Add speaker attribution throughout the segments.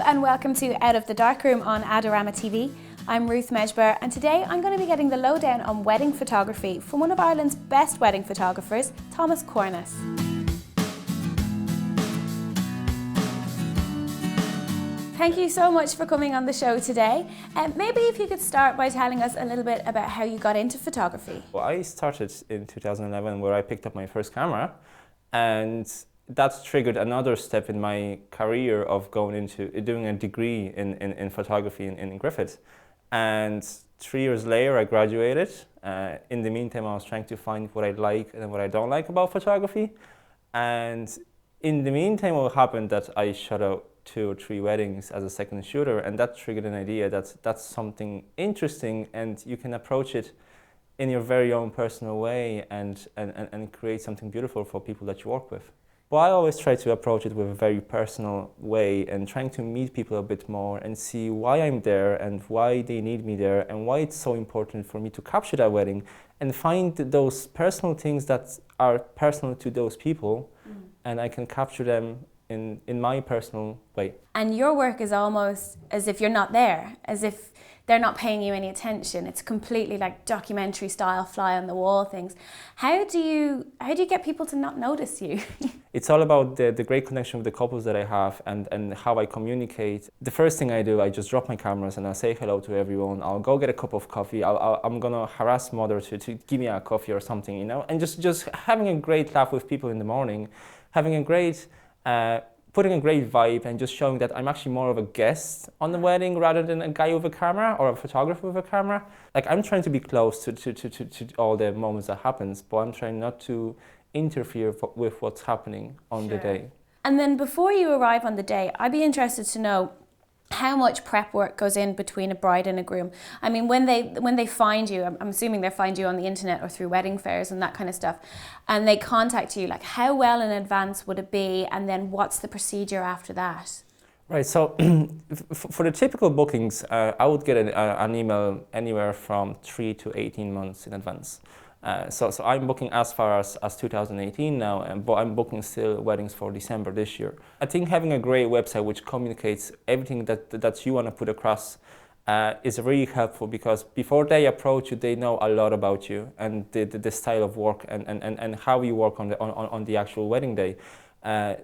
Speaker 1: and welcome to Out of the Darkroom on Adorama TV. I'm Ruth Medjber and today I'm going to be getting the lowdown on wedding photography from one of Ireland's best wedding photographers, Tomasz Kornas. Thank you so much for coming on the show today. Maybe if you could start by telling us a little bit about how you got into photography.
Speaker 2: Well, I started in 2011 where I picked up my first camera, and that triggered another step in my career of going into doing a degree in photography in Griffith. And 3 years later I graduated. In the meantime I was trying to find what I like and what I don't like about photography. And in the meantime what happened that I shot out 2 or 3 weddings as a second shooter, and that triggered an idea that that's something interesting and you can approach it in your very own personal way and create something beautiful for people that you work with. But I always try to approach it with a very personal way and trying to meet people a bit more and see why I'm there and why they need me there and why it's so important for me to capture that wedding and find those personal things that are personal to those people and I can capture them in my personal way.
Speaker 1: And your work is almost as if you're not there, as if they're not paying you any attention. It's completely like documentary style, fly on the wall things. How do you get people to not notice you?
Speaker 2: It's all about the great connection with the couples that I have and how I communicate. The first thing I do, I just drop my cameras and I say hello to everyone. I'll go get a cup of coffee. I'm gonna harass mother to give me a coffee or something, you know, and just having a great laugh with people in the morning, having a great putting a great vibe and just showing that I'm actually more of a guest on the wedding rather than a guy with a camera or a photographer with a camera. Like I'm trying to be close to all the moments that happens, but I'm trying not to interfere with what's happening on the day. And
Speaker 1: then before you arrive on the day, I'd be interested to know how much prep work goes in between a bride and a groom. I mean, when they find you, I'm assuming they find you on the internet or through wedding fairs and that kind of stuff, and they contact you, like how well in advance would it be, and then what's the procedure after that?
Speaker 2: Right, so for the typical bookings, I would get an email anywhere from 3 to 18 months in advance. So I'm booking as far as 2018 now, but I'm booking still weddings for December this year. I think having a great website which communicates everything that you want to put across is really helpful, because before they approach you, they know a lot about you and the style of work and how you work on the actual wedding day.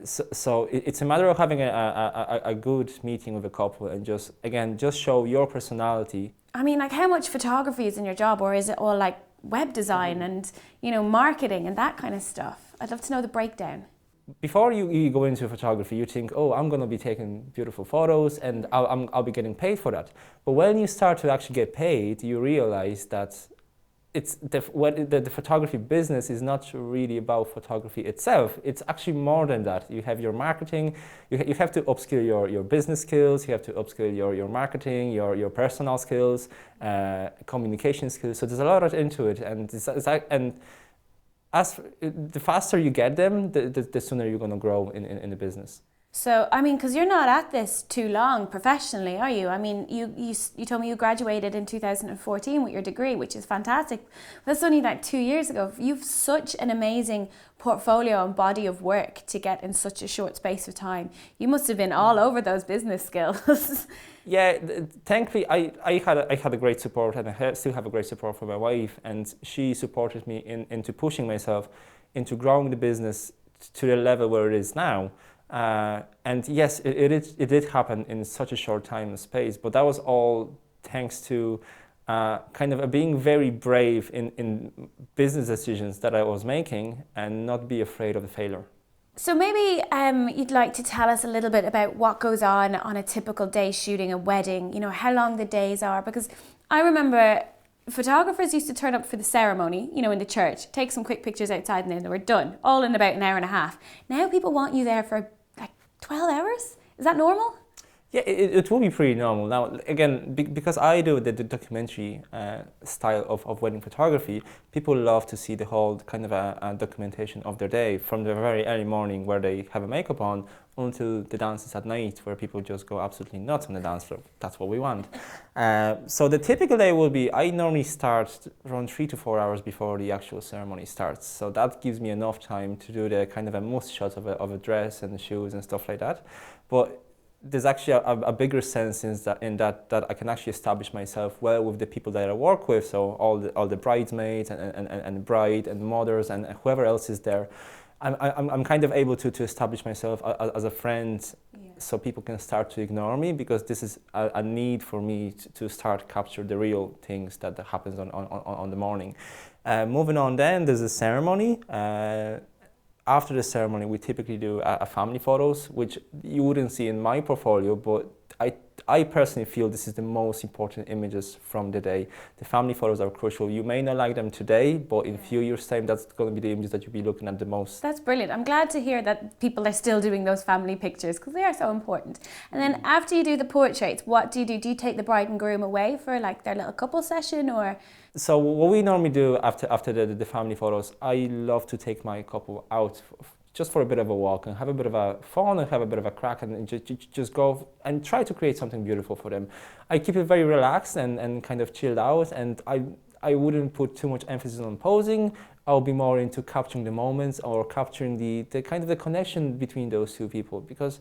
Speaker 2: So it's a matter of having a good meeting with a couple and just show your personality.
Speaker 1: I mean, like how much photography is in your job, or is it all like web design and, you know, marketing and that kind of stuff? I'd love to know the breakdown.
Speaker 2: Before you go into photography, you think, oh, I'm going to be taking beautiful photos and I'll be getting paid for that. But when you start to actually get paid, you realize that it's the photography business is not really about photography itself. It's actually more than that. You have your marketing, you have to upskill your business skills, you have to upskill your marketing, your personal skills, communication skills. So there's a lot into it, and the faster you get them, the sooner you're going to grow in the business.
Speaker 1: So, I mean, because you're not at this too long professionally, are you? I mean, you told me you graduated in 2014 with your degree, which is fantastic. That's only like 2 years ago. You've such an amazing portfolio and body of work to get in such a short space of time. You must have been all over those business skills.
Speaker 2: Yeah, thankfully I had a great support, and I still have a great support from my wife, and she supported me into pushing myself, into growing the business to the level where it is now. And yes, it did happen in such a short time and space, but that was all thanks to kind of being very brave in business decisions that I was making and not be afraid of the failure.
Speaker 1: So maybe you'd like to tell us a little bit about what goes on a typical day shooting a wedding, you know, how long the days are, because I remember photographers used to turn up for the ceremony, you know, in the church, take some quick pictures outside and then they were done, all in about an hour and a half. Now people want you there for like 12 hours? Is that normal?
Speaker 2: Yeah, it will be pretty normal. Now, again, because I do the documentary style of wedding photography, people love to see the whole kind of a documentation of their day, from the very early morning where they have a makeup on until the dances at night, where people just go absolutely nuts on the dance floor. That's what we want. So the typical day will be, I normally start around 3 to 4 hours before the actual ceremony starts. So that gives me enough time to do the kind of a must shot of a dress and shoes and stuff like that. But there's actually a bigger sense in that I can actually establish myself well with the people that I work with. So all the bridesmaids and bride and mothers and whoever else is there. I'm kind of able to establish myself as a friend, so people can start to ignore me, because this is a need for me to start capture the real things that happens on the morning. Moving on, then there's a ceremony. After the ceremony, we typically do a family photos, which you wouldn't see in my portfolio, but I personally feel this is the most important images from the day. The family photos are crucial. You may not like them today, but in a few years' time, that's going to be the images that you'll be looking at the most.
Speaker 1: That's brilliant. I'm glad to hear that people are still doing those family pictures, because they are so important. And then after you do the portraits, what do you do? Do you take the bride and groom away for like their little couple session, or?
Speaker 2: So what we normally do after the family photos, I love to take my couple out just for a bit of a walk and have a bit of a fun and have a bit of a crack and just go and try to create something beautiful for them. I keep it very relaxed and kind of chilled out, and I wouldn't put too much emphasis on posing. I'll be more into capturing the moments or capturing the kind of the connection between those two people, because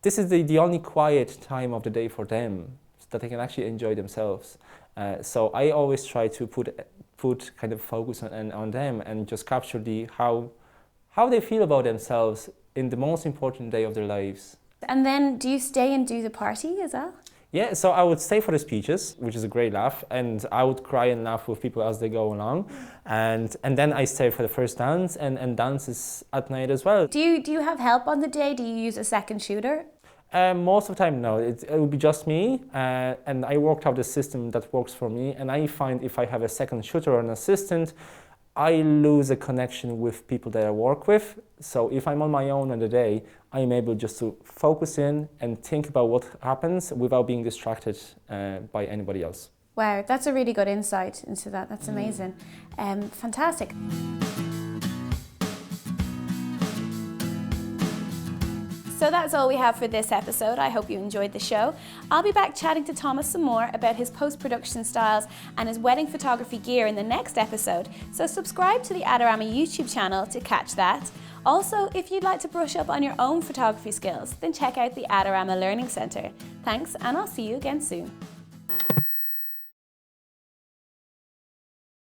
Speaker 2: this is the only quiet time of the day for them, so that they can actually enjoy themselves. So I always try to put kind of focus on them and just capture how they feel about themselves in the most important day of their lives.
Speaker 1: And then do you stay and do the party as well?
Speaker 2: Yeah, so I would stay for the speeches, which is a great laugh, and I would cry and laugh with people as they go along. And then I stay for the first dance and dances at night as well.
Speaker 1: Do you have help on the day? Do you use a second shooter?
Speaker 2: Most of the time, no. It will be just me, and I worked out the system that works for me. And I find if I have a second shooter or an assistant, I lose a connection with people that I work with. So if I'm on my own on the day, I'm able just to focus in and think about what happens without being distracted by anybody else.
Speaker 1: Wow, that's a really good insight into that. That's amazing. Fantastic. So that's all we have for this episode. I hope you enjoyed the show. I'll be back chatting to Tomasz some more about his post-production styles and his wedding photography gear in the next episode. So subscribe to the Adorama YouTube channel to catch that. Also, if you'd like to brush up on your own photography skills, then check out the Adorama Learning Centre. Thanks, and I'll see you again soon.